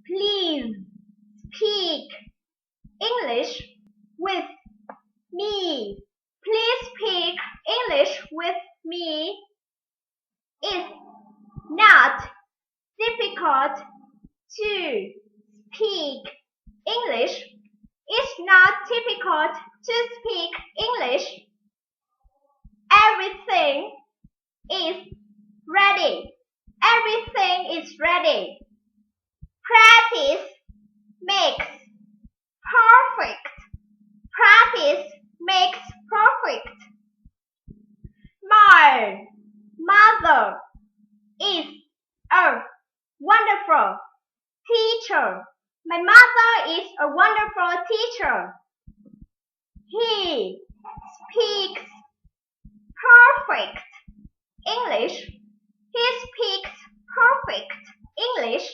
Please speak English with me. Please speak English with me. It's not difficult to speak English. It's not difficult to speak English. Everything is ready. Everything is ready. Practice makes perfect. Practice makes perfect. My mother is a wonderful teacher. My mother is a wonderful teacher. He speaks perfect English. He speaks perfect English.